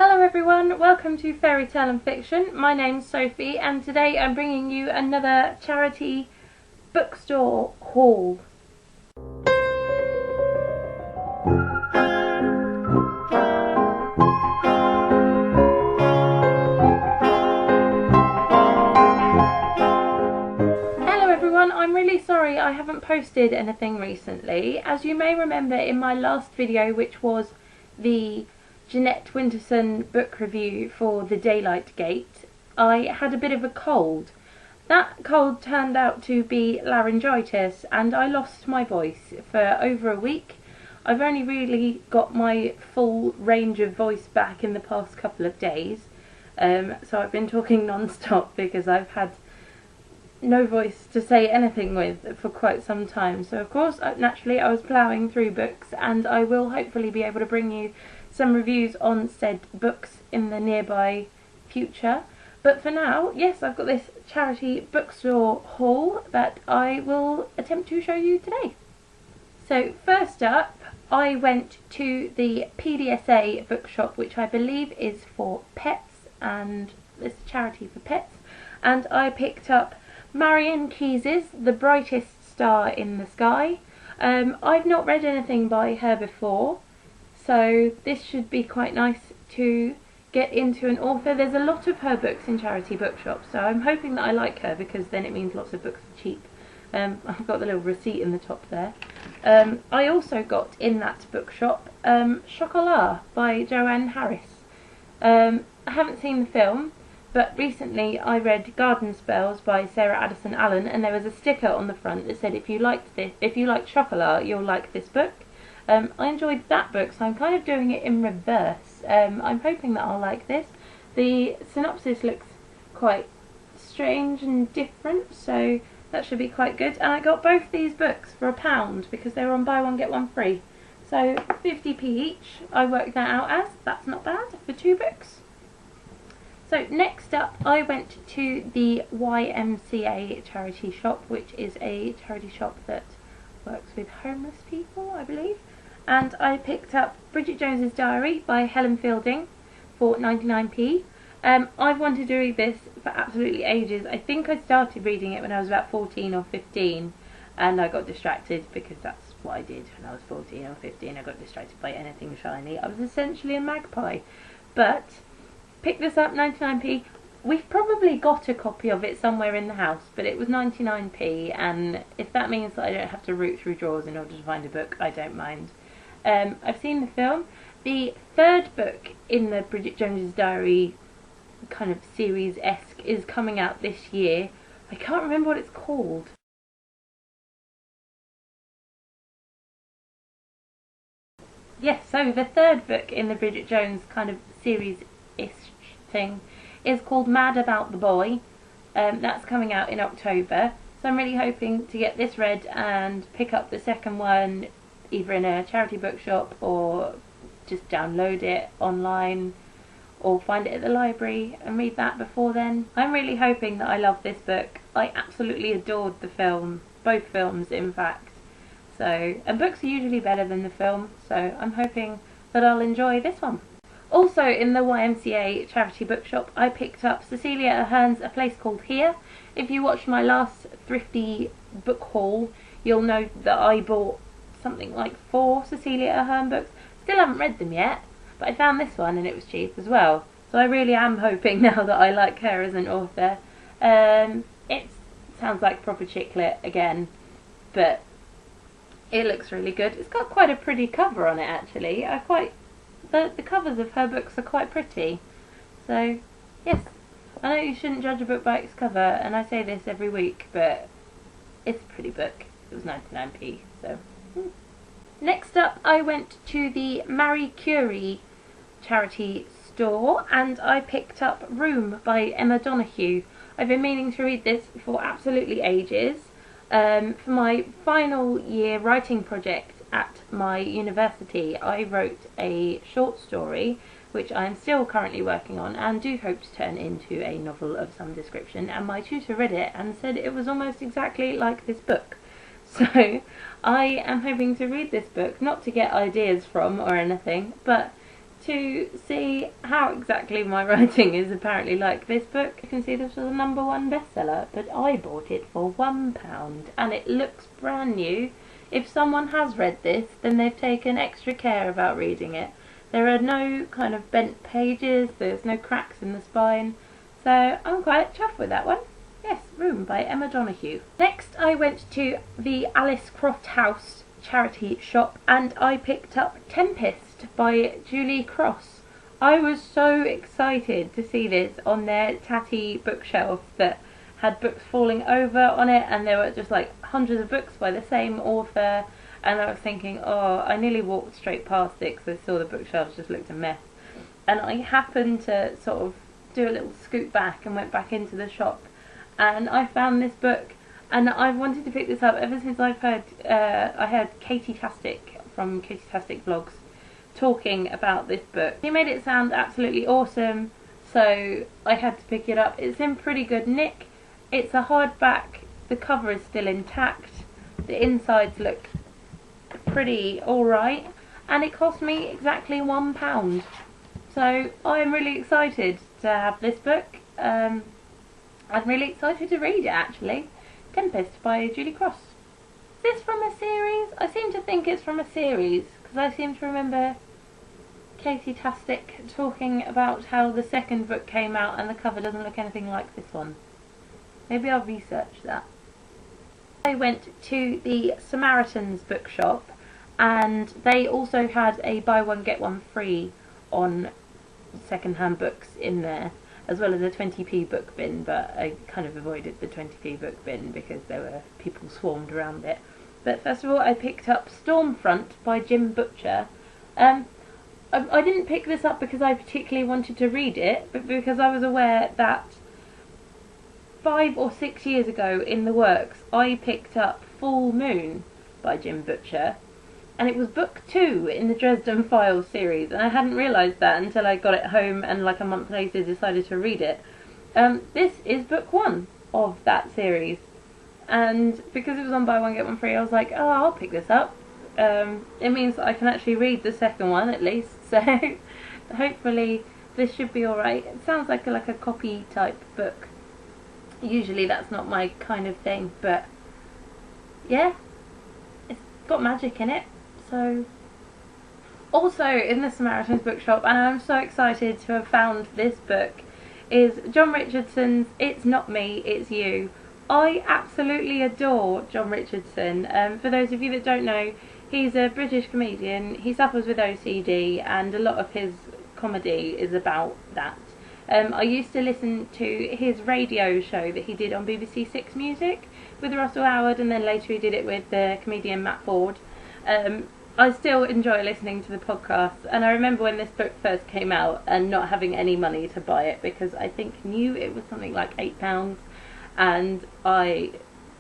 Hello everyone, welcome to Fairy Tale and Fiction. My name's Sophie and today I'm bringing you another charity bookstore haul. Hello everyone, I'm really sorry I haven't posted anything recently. As you may remember in my last video, which was the Jeanette Winterson book review for The Daylight Gate, I had a bit of a cold. That cold turned out to be laryngitis and I lost my voice for over a week. I've only really got my full range of voice back in the past couple of days, so I've been talking non-stop because I've had no voice to say anything with for quite some time. So of course, naturally I was ploughing through books, and I will hopefully be able to bring you some reviews on said books in the nearby future. But for now, yes, I've got this charity bookstore haul that I will attempt to show you today. So first up, I went to the PDSA Bookshop, which I believe is for pets, and it's a charity for pets, and I picked up Marian Keyes's The Brightest Star in the Sky. I've not read anything by her before, so this should be quite nice to get into an author. There's a lot of her books in charity bookshops, so I'm hoping that I like her because then it means lots of books are cheap. I've got the little receipt in the top there. I also got in that bookshop Chocolat by Joanne Harris. I haven't seen the film, but recently I read Garden Spells by Sarah Addison Allen, and there was a sticker on the front that said if you like Chocolat, you'll like this book. I enjoyed that book, so I'm kind of doing it in reverse. I'm hoping that I'll like this. The synopsis looks quite strange and different, so that should be quite good. And I got both these books for £1 because they were on buy one get one free. So 50p each, I worked that out as. That's not bad for 2 books. So next up, I went to the YMCA charity shop, which is a charity shop that works with homeless people, I believe. And I picked up Bridget Jones's Diary by Helen for 99p. I've wanted to read this for absolutely ages. I think I started reading it when I was about 14 or 15, and I got distracted because that's what I did when I was 14 or 15. I got distracted by anything shiny. I was essentially a magpie. But picked this up, 99p. We've probably got a copy of it somewhere in the house, but it was 99p, and if that means that I don't have to root through drawers in order to find a book, I don't mind. I've seen the film. The third book in the Bridget Jones's Diary kind of series-esque is coming out this year. I can't remember what it's called. Yes, so the third book in the Bridget Jones kind of series-ish thing is called Mad About the Boy. That's coming out in October, so I'm really hoping to get this read and pick up the second one either in a charity bookshop or just download it online or find it at the library and read that before then. I'm really hoping that I love this book. I absolutely adored the film, both films in fact. So, and books are usually better than the film, so I'm hoping that I'll enjoy this one. Also in the YMCA charity bookshop, I picked up Cecilia Ahern's A Place Called Here. If you watched my last thrifty book haul, you'll know that I bought something like 4 Cecilia Herren books. Still haven't read them yet, but I found this one and it was cheap as well. So I really am hoping now that I like her as an author. It sounds like proper chick lit again, but it looks really good. It's got quite a pretty cover on it actually. The covers of her books are quite pretty. So, yes, I know you shouldn't judge a book by its cover, and I say this every week, but it's a pretty book. It was 99p, so. Next up, I went to the Marie Curie charity store, and I picked up Room by Emma Donoghue. I've been meaning to read this for absolutely ages. For my final year writing project at my university, I wrote a short story which I am still currently working on and do hope to turn into a novel of some description, and my tutor read it and said it was almost exactly like this book. So I am hoping to read this book, not to get ideas from or anything, but to see how exactly my writing is apparently like this book. You can see this was a #1 bestseller, but I bought it for £1 and it looks brand new. If someone has read this, then they've taken extra care about reading it. There are no kind of bent pages, there's no cracks in the spine, so I'm quite chuffed with that one. Yes, Room by Emma Donoghue. Next I went to the Alice Croft House charity shop and I picked up Tempest by Julie Cross. I was so excited to see this on their tatty bookshelf that had books falling over on it, and there were just like hundreds of books by the same author, and I was thinking, oh, I nearly walked straight past it because I saw the bookshelves just looked a mess, and I happened to sort of do a little scoot back and went back into the shop and I found this book, and I've wanted to pick this up ever since I heard Katie Tastic from Katie Tastic Vlogs talking about this book. He made it sound absolutely awesome, so I had to pick it up. It's in pretty good nick. It's a hardback, the cover is still intact, the insides look pretty alright, and it cost me exactly £1. So I'm really excited to have this book. I'm really excited to read it actually. Tempest by Julie Cross. Is this from a series? I seem to think it's from a series, because I seem to remember Katie Tastic talking about how the second book came out and the cover doesn't look anything like this one. Maybe I'll research that. I went to the Samaritans bookshop and they also had a buy one get one free on second-hand books in there, as well as a 20p book bin, but I kind of avoided the 20p book bin because there were people swarmed around it. But first of all I picked up Stormfront by Jim Butcher. I didn't pick this up because I particularly wanted to read it, but because I was aware that 5 or 6 years ago in the works I picked up Full Moon by Jim Butcher, and it was book 2 in the Dresden Files series, and I hadn't realised that until I got it home and like a month later decided to read it. This is book 1 of that series, and because it was on buy one get one free I was like, oh, I'll pick this up. It means that I can actually read the second one at least, so hopefully this should be alright. It sounds like a copy type book. Usually that's not my kind of thing, but yeah, it's got magic in it. So, also in the Samaritans bookshop, and I'm so excited to have found this book, is John Richardson's It's Not Me, It's You. I absolutely adore John Richardson. For those of you that don't know, he's a British comedian. He suffers with OCD and a lot of his comedy is about that. I used to listen to his radio show that he did on BBC Six Music with Russell Howard, and then later he did it with the comedian Matt Ford. I still enjoy listening to the podcast, and I remember when this book first came out and not having any money to buy it because I think knew it was something like £8, and I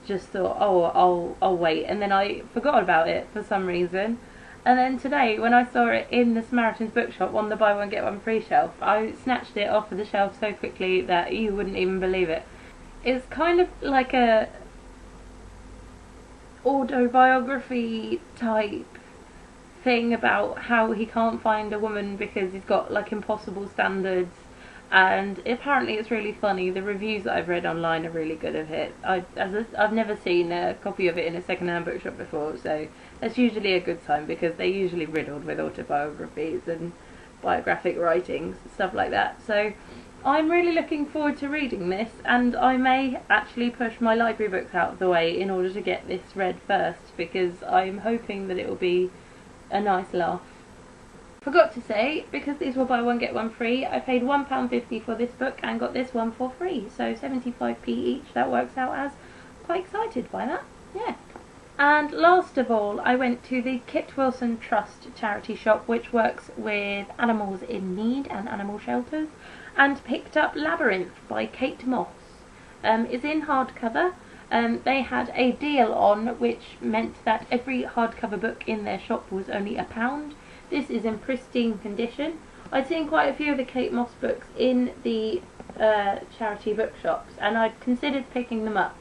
just thought, oh, I'll wait, and then I forgot about it for some reason. And then today, when I saw it in the Samaritans bookshop on the buy one get one free shelf, I snatched it off of the shelf so quickly that you wouldn't even believe it. It's kind of like a autobiography type thing about how he can't find a woman because he's got like impossible standards, and apparently it's really funny. The reviews that I've read online are really good of it. I've never seen a copy of it in a second-hand bookshop before, so that's usually a good sign because they're usually riddled with autobiographies and biographic writings, stuff like that. So I'm really looking forward to reading this, and I may actually push my library books out of the way in order to get this read first because I'm hoping that it will be a nice laugh. Forgot to say, because these were buy one get one free, I paid £1.50 for this book and got this one for free, so 75p each. That works out as quite excited by that, yeah. And last of all, I went to the Kit Wilson Trust charity shop, which works with animals in need and animal shelters, and picked up Labyrinth by Kate Mosse. It's in hardcover. They had a deal on, which meant that every hardcover book in their shop was only £1. This is in pristine condition. I'd seen quite a few of the Kate Mosse books in the charity bookshops, and I'd considered picking them up,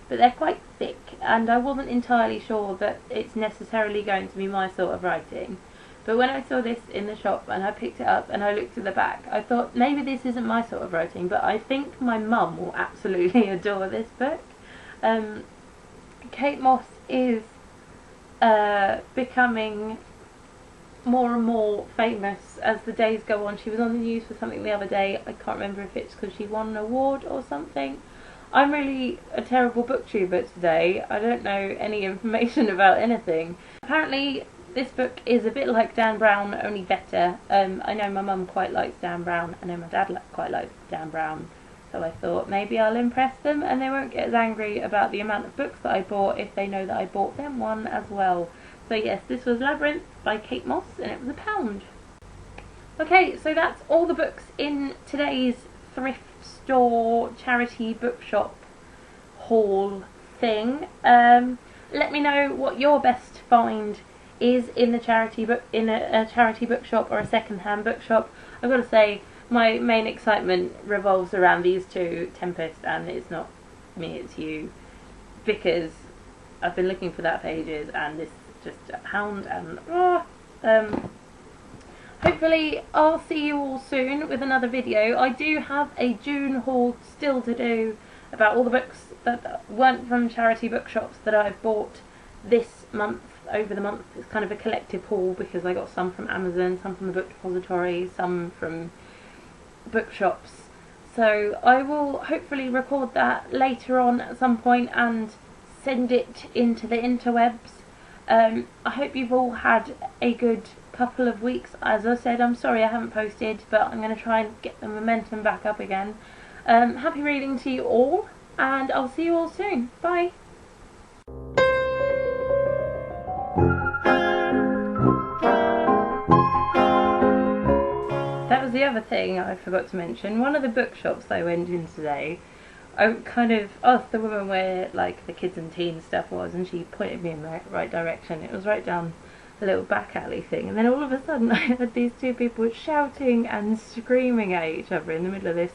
but they're quite thick, and I wasn't entirely sure that it's necessarily going to be my sort of writing. But when I saw this in the shop and I picked it up and I looked at the back, I thought maybe this isn't my sort of writing, but I think my mum will absolutely adore this book. Kate Mosse is becoming more and more famous as the days go on. She was on the news for something the other day. I can't remember if it's because she won an award or something. I'm really a terrible booktuber today. I don't know any information about anything. Apparently this book is a bit like Dan Brown, only better. I know my mum quite likes Dan Brown. I know my dad quite likes Dan Brown. So I thought maybe I'll impress them and they won't get as angry about the amount of books that I bought if they know that I bought them one as well. So yes, this was Labyrinth by Kate Mosse and it was £1. Okay, so that's all the books in today's thrift store charity bookshop haul thing. Let me know what your best find is in the charity book, in a charity bookshop or a second-hand bookshop. I've got to say, my main excitement revolves around these two, Tempest, and it's not me, it's you, because I've been looking for that for ages and this is just £1 and hopefully I'll see you all soon with another video. I do have a June haul still to do about all the books that weren't from charity bookshops that I've bought this month, over the month. It's kind of a collective haul because I got some from Amazon, some from the book depository, some from bookshops. So I will hopefully record that later on at some point and send it into the interwebs. I hope you've all had a good couple of weeks. As I said, I'm sorry I haven't posted, but I'm going to try and get the momentum back up again. Happy reading to you all, and I'll see you all soon. Bye! That was the other thing I forgot to mention. One of the bookshops I went in today, I kind of asked the woman where like the kids and teen stuff was, and she pointed me in the right direction. It was right down a little back alley thing, and then all of a sudden I had these two people shouting and screaming at each other in the middle of this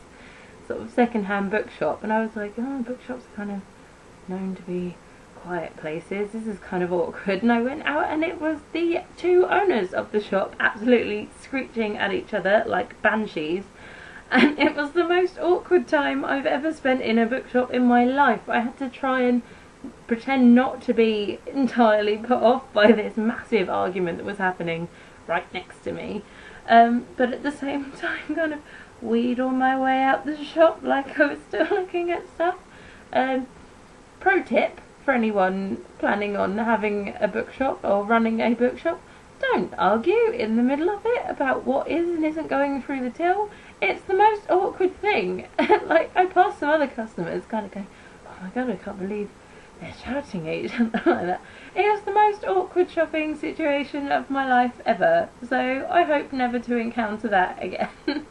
sort of second-hand bookshop, and I was like, oh, bookshops are kind of known to be quiet places, this is kind of awkward. And I went out and it was the two owners of the shop absolutely screeching at each other like banshees. And it was the most awkward time I've ever spent in a bookshop in my life. I had to try and pretend not to be entirely put off by this massive argument that was happening right next to me. But at the same time kind of wheedle my way out the shop like I was still looking at stuff. Pro tip for anyone planning on having a bookshop or running a bookshop: don't argue in the middle of it about what is and isn't going through the till. It's the most awkward thing. Like, I passed some other customers kind of going, oh my god, I can't believe they're shouting at each other like that. It was the most awkward shopping situation of my life ever, so I hope never to encounter that again.